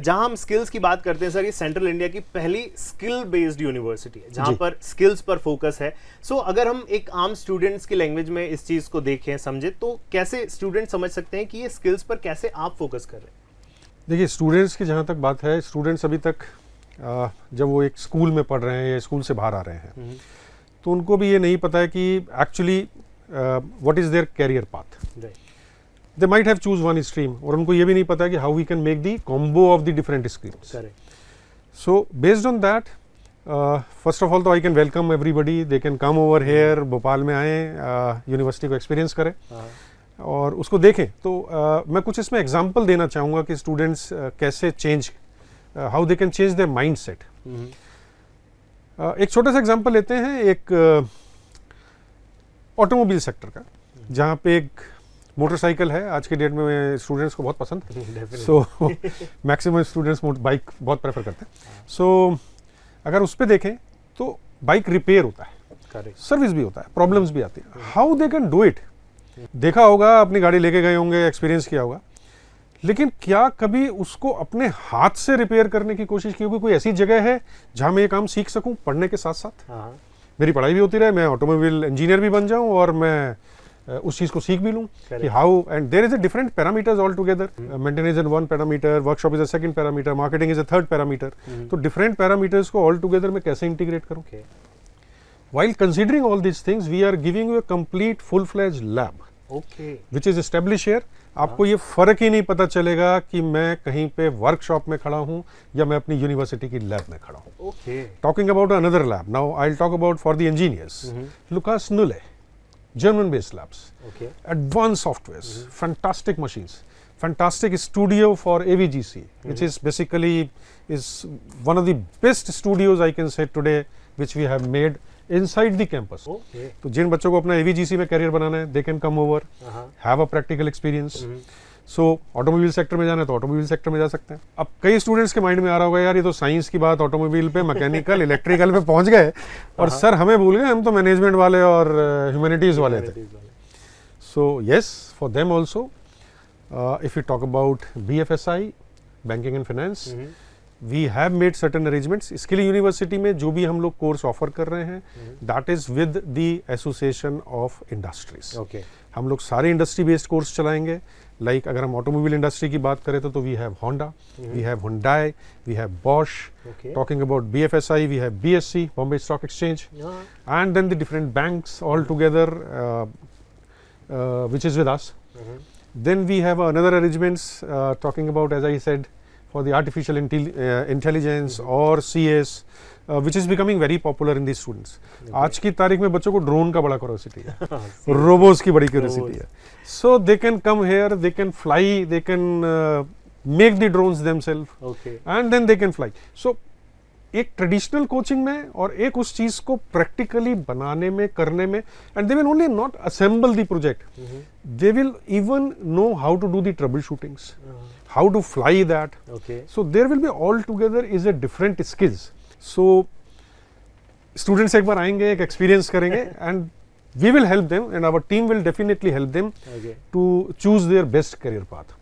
जहां हम स्किल्स की बात करते हैं सर, ये सेंट्रल इंडिया की पहली स्किल बेस्ड यूनिवर्सिटी है जहां पर स्किल्स पर फोकस है। सो अगर हम एक आम स्टूडेंट्स की लैंग्वेज में इस चीज को देखें समझे तो कैसे स्टूडेंट समझ सकते हैं कि ये स्किल्स पर कैसे आप फोकस कर रहे हैं? देखिए, स्टूडेंट्स की जहाँ तक बात है, स्टूडेंट्स अभी तक जब वो एक स्कूल में पढ़ रहे हैं या स्कूल से बाहर आ रहे हैं तो उनको भी ये नहीं पता है कि actually what is their career path. They might have choose one stream और उनको ये भी नहीं पता कि how we can make the combo of the different streams. So based on that, first of all तो I can welcome everybody, they can come over here, Bhopal में आए, यूनिवर्सिटी को एक्सपीरियंस करें और उसको देखें। तो मैं कुछ इसमें एग्जांपल देना चाहूँगा कि स्टूडेंट्स कैसे change, how they can change their mind set. एक छोटा सा एग्जांपल लेते हैं, एक ऑटोमोबाइल सेक्टर का, जहाँ पे एक मोटरसाइकिल है। आज के डेट में स्टूडेंट्स को बहुत पसंद है, सो मैक्सिमम स्टूडेंट्स बाइक बहुत प्रेफर करते हैं। सो अगर उस पर देखें तो बाइक रिपेयर होता है, सर्विस भी होता है, प्रॉब्लम्स भी आती है। How they can do it, देखा होगा, अपनी गाड़ी लेके गए होंगे, एक्सपीरियंस किया होगा, लेकिन क्या कभी उसको अपने हाथ से रिपेयर करने की कोशिश की होगी? कोई ऐसी जगह है जहां मैं ये काम सीख सकूं पढ़ने के साथ साथ, मेरी पढ़ाई भी होती रहे, मैं ऑटोमोबाइल इंजीनियर भी बन जाऊं और मैं उस चीज को सीख भी लूं कि how, and there is a different parameters all together. Maintenance is one parameter, workshop is a second parameter, marketing is a third parameter. तो डिफरेंट पैरामीटर्स को ऑल टुगेदर मैं कैसे इंटीग्रेट करूं? While considering all these things, we are giving you a complete full-fledged lab, which is established here. आपको ये फर्क ही नहीं पता चलेगा कि मैं कहीं पे वर्कशॉप में खड़ा हूँ या मैं अपनी यूनिवर्सिटी की लैब में खड़ा हूँ। Talking about another lab, now I'll talk about for the engineers. Lucas Nulle, German-based labs, advanced softwares, fantastic machines, fantastic studio for AVGC, which is basically is one of the best studios I can say today, which we have made inside the campus. तो जिन बच्चों को अपना AVGC में career बनाना है, they can come over, have a practical experience. So automobile sector में जाना है तो ऑटोमोबाइल सेक्टर में जा सकते हैं। अब कई स्टूडेंट्स के माइंड में आ रहा होगा, यार ये तो साइंस की बात ऑटोमोबाइल पे, मैकेनिकल, इलेक्ट्रिकल पे पहुंच गए और सर हमें भूल गए, हम तो मैनेजमेंट वाले और ह्यूमैनिटीज वाले थे। So yes, for them also, if you talk about BFSI, banking and finance, we have made certain arrangements. इसके लिए यूनिवर्सिटी में जो भी हम लोग कोर्स ऑफर कर रहे हैं, that is with the association of industries. हम लोग सारे इंडस्ट्री बेस्ड कोर्स चलाएंगे। लाइक अगर हम ऑटोमोबाइल इंडस्ट्री की बात करें तो we have Honda, we have Hyundai, we have Bosch. Talking about BFSI, we have BSC, Bombay stock exchange, and then the different banks all together which is with us. Then we have another arrangements talking about, as I said, for the artificial intelligence or CS, which is becoming very popular in these students. आज की तारीख में बच्चों को drone का बड़ा curiosity है, robots की बड़ी क्यूरियोसिटी है। So they can come here, they can fly, they can make the drones themselves, and then they can fly. So एक ट्रेडिशनल कोचिंग में और एक उस चीज को प्रैक्टिकली बनाने में, करने में, and they will only not assemble the project, they will even know how to do the troubleshootings, how to fly that. So there will be all together is a different skills. So students एक बार आएंगे, एक experience करेंगे, and we will help them and our team will definitely help them to choose their best career path.